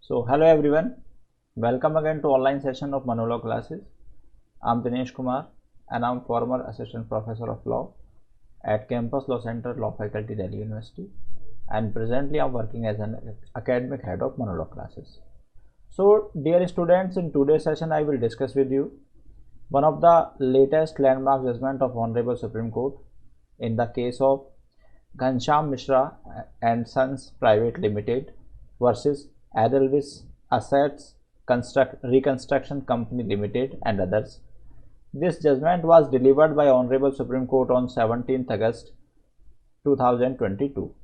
Hello everyone, welcome again to online session of Manolaw classes. I'm Dinesh Kumar and I'm former Assistant Professor of Law at Campus Law Center, Law Faculty, Delhi University, and presently I'm working as an academic head of Manolaw classes. So dear students, in today's session I will discuss with you one of the latest landmark judgment of Honorable Supreme Court in the case of Ghanshyam Mishra and Sons Private Limited versus Edelweiss Assets Reconstruction Company Limited and others. This judgment was delivered by Honorable Supreme Court on 17th August 2022.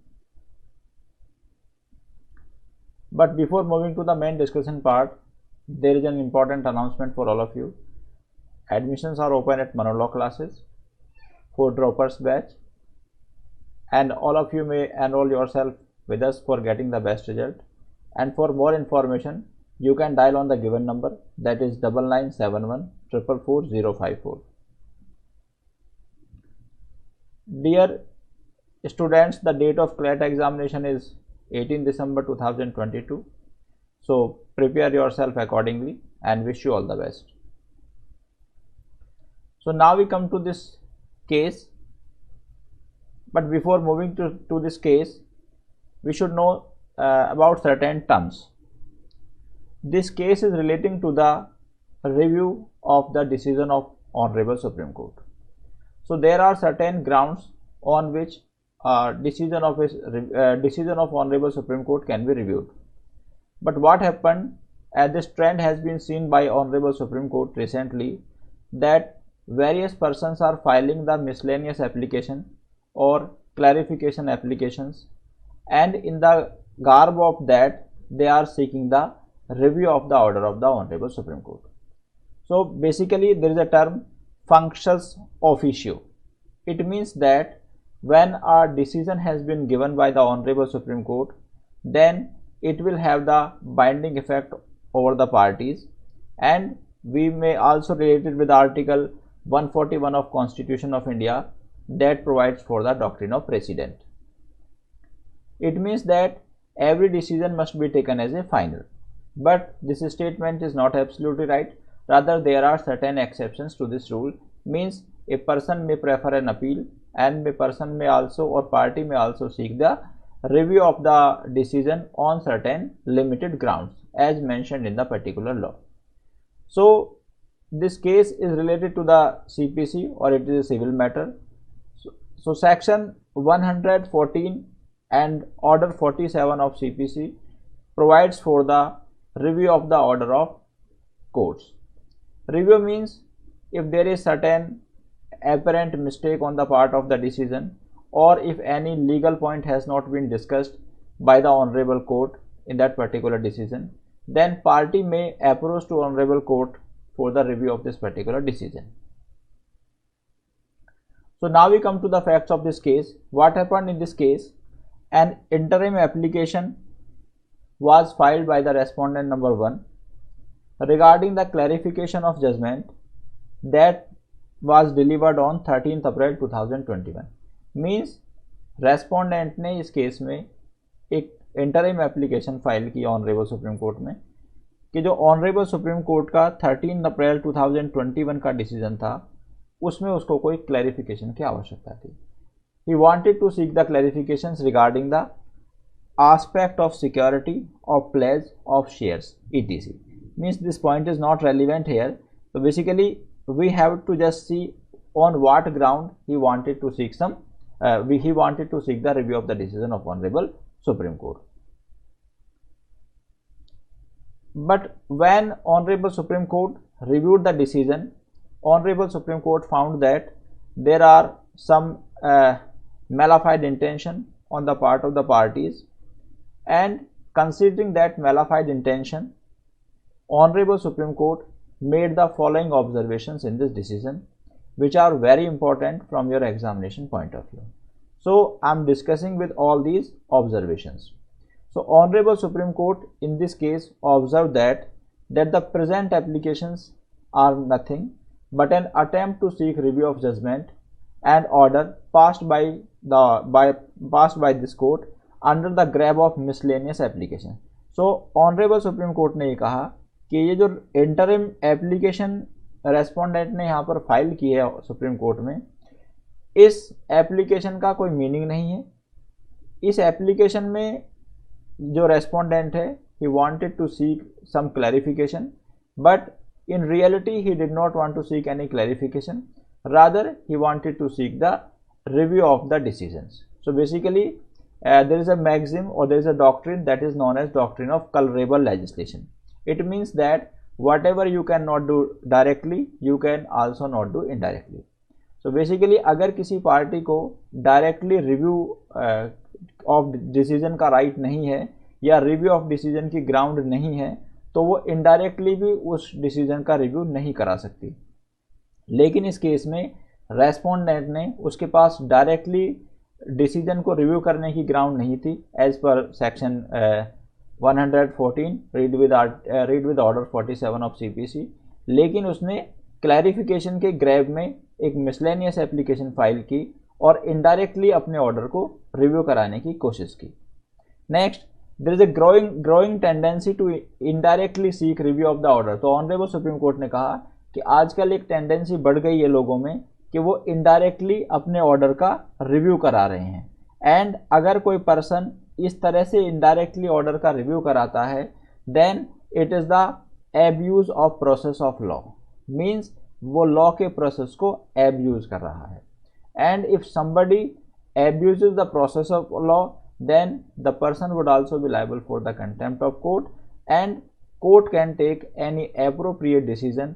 But before moving to the main discussion part, there is an important announcement for all of you. Admissions are open at Manolaw classes for droppers batch, and all of you may enroll yourself with us for getting the best result. And for more information, you can dial on the given number, that is 9971 444 054. Dear students, the date of CLAT examination is 18 December 2022. So prepare yourself accordingly and wish you all the best. So now we come to this case. But before moving to this case, we should know about certain terms. This case is relating to the review of the decision of Honorable Supreme Court. So there are certain grounds on which decision of Honorable Supreme Court can be reviewed. But what happened, as this trend has been seen by Honorable Supreme Court recently, that various persons are filing the miscellaneous application or clarification applications, and in the garb of that they are seeking the review of the order of the Honorable Supreme Court. So basically there is a term functus officio. It means that when a decision has been given by the Honorable Supreme Court, then it will have the binding effect over the parties, and we may also relate it with Article 141 of Constitution of India that provides for the doctrine of precedent. It means that every decision must be taken as a final, but this statement is not absolutely right. Rather, there are certain exceptions to this rule. Means a person may prefer an appeal, and a person may also, or party may also, seek the review of the decision on certain limited grounds as mentioned in the particular law. So this case is related to the CPC, or it is a civil matter. So section 114 and order 47 of CPC provides for the review of the order of courts. Review means if there is certain apparent mistake on the part of the decision, or if any legal point has not been discussed by the Honorable Court in that particular decision, then party may approach to Honorable Court for the review of this particular decision. So now we come to the facts of this case. What happened in this case? An interim application was filed by the respondent number 1 regarding the clarification of judgment that was delivered on 13th April 2021. Means respondent ने इस case में एक interim application file की honourable supreme court में कि जो honourable supreme court का 13 अप्रैल 2021 का डिसीजन था उसमें उसको कोई क्लैरिफिकेशन की आवश्यकता थी. He wanted to seek the clarifications regarding the aspect of security of pledge of shares etc. Means this point is not relevant here. So basically we have to just see on what ground he wanted to seek the review of the decision of Honorable Supreme Court. But when Honorable Supreme Court reviewed the decision, Honorable Supreme Court found that there are some malified intention on the part of the parties, and considering that malified intention, Honorable Supreme Court made the following observations in this decision, which are very important from your examination point of view. So I am discussing with all these observations. So Honorable Supreme Court in this case observed that the present applications are nothing but an attempt to seek review of judgment and order passed by this court under the grab of miscellaneous application. So honourable supreme Court ने ये कहा कि ये जो interim application respondent ने यहाँ पर file की है सुप्रीम कोर्ट में, इस एप्लीकेशन का कोई मीनिंग नहीं है। इस एप्लीकेशन में जो रेस्पोंडेंट है, he wanted to seek some clarification, but in reality he did not want to seek any clarification, rather he wanted to seek the review of the decisions. So basically there is a maxim or there is a doctrine that is known as doctrine of colorable legislation. It means that whatever you cannot do directly, you can also not do indirectly. So basically अगर किसी party को directly review of decision का right नहीं है या review of decision की ground नहीं है, तो वो इनडायरेक्टली भी उस डिसीजन का रिव्यू नहीं करा सकती। लेकिन इस केस में रेस्पोंडेंट ने, उसके पास डायरेक्टली डिसीजन को रिव्यू करने की ग्राउंड नहीं थी एज पर section 114 read with order 47 of CPC, लेकिन उसने क्लैरिफिकेशन के ग्रैब में एक मिसलेनियस एप्लीकेशन फाइल की और इनडायरेक्टली अपने ऑर्डर को रिव्यू कराने की कोशिश की। Next, there is a growing tendency to indirectly seek review of the order. तो ऑनरेबल सुप्रीम कोर्ट ने कहा कि आजकल एक टेंडेंसी बढ़ गई है लोगों में कि वो इनडायरेक्टली अपने ऑर्डर का रिव्यू करा रहे हैं। एंड अगर कोई पर्सन इस तरह से इनडायरेक्टली ऑर्डर का रिव्यू कराता है, then it is the abuse of process of law, means वो लॉ के प्रोसेस को एब्यूज कर रहा है। And if somebody abuses the process of law, then the person would also be liable for the contempt of court, and court can take any appropriate decision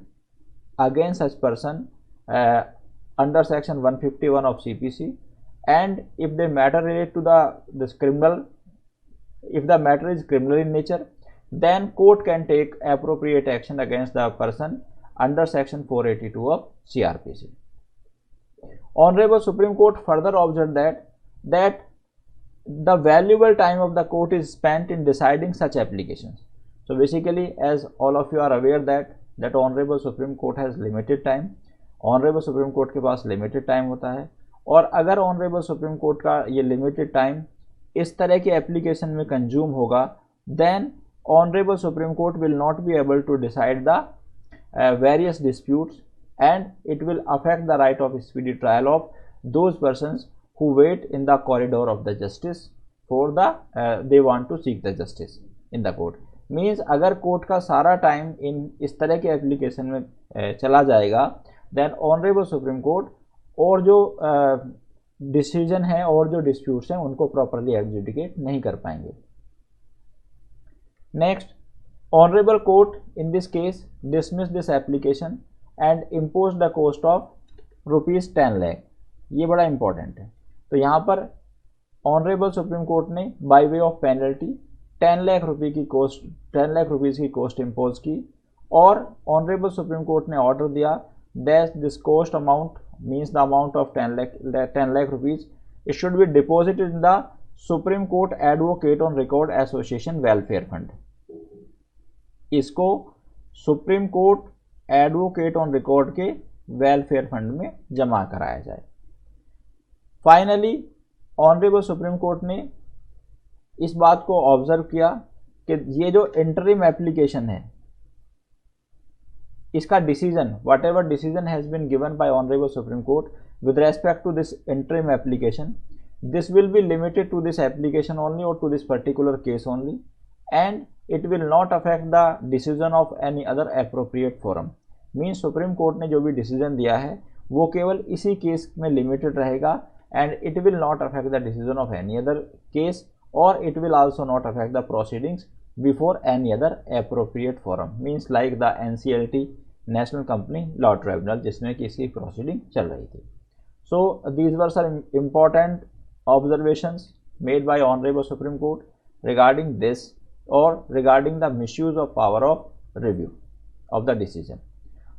against such person under section 151 of CPC. And if the matter relate to this criminal, if the matter is criminal in nature, then court can take appropriate action against the person under section 482 of CRPC. Honorable Supreme Court further observed that the valuable time of the court is spent in deciding such applications. So basically, as all of you are aware that Honorable Supreme Court has limited time. Honorable Supreme Court के पास limited time होता है, और अगर Honorable Supreme Court का ये limited time इस तरह के application में consume होगा, then Honorable Supreme Court will not be able to decide the various disputes, and it will affect the right of speedy trial of those persons who wait in the corridor of the justice for the they want to seek the justice in the court. Means अगर court का सारा time in इस तरह के application में चला जाएगा, then honourable supreme court और जो डिसीजन है और जो डिस्प्यूट्स हैं उनको प्रॉपरली एडजुडिकेट नहीं कर पाएंगे। Next, honourable court in this case dismiss this application and impose the cost of ₹10 lakh. ये बड़ा इंपॉर्टेंट है। तो यहाँ पर ऑनरेबल सुप्रीम कोर्ट ने by way of penalty 10 lakh रुपये की कॉस्ट 10 लाख रुपीज़ की कॉस्ट इम्पोज की, और ऑनरेबल सुप्रीम कोर्ट ने ऑर्डर दिया that this cost amount means the amount of 10 lakh rupees it should be deposited in the supreme court advocate on record association welfare fund. इसको supreme court advocate on record के welfare fund में जमा कराया जाए। Finally honourable supreme Court ने इस बात को ऑब्जर्व किया कि ये जो इंटरिम एप्लीकेशन है, इसका decision whatever decision has been given by honourable supreme court with respect to this interim application, this will be limited to this application only और to this particular case only, and it will not affect the decision of any other appropriate forum. Means supreme Court ने जो भी decision दिया है वो केवल इसी case में लिमिटेड रहेगा, and it will not affect the decision of any other case, और it will also not affect the proceedings before any other appropriate forum, means like the NCLT national company law tribunal जिसमें कि इसकी proceeding चल रही थी। So these were some important observations made by honourable supreme court regarding this or regarding the misuse of power of review of the decision.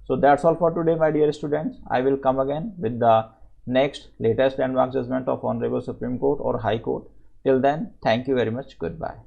So that's all for today, my dear students. I will come again with the next latest landmark judgment of Honorable Supreme Court or High Court. Till then, thank you very much. Goodbye.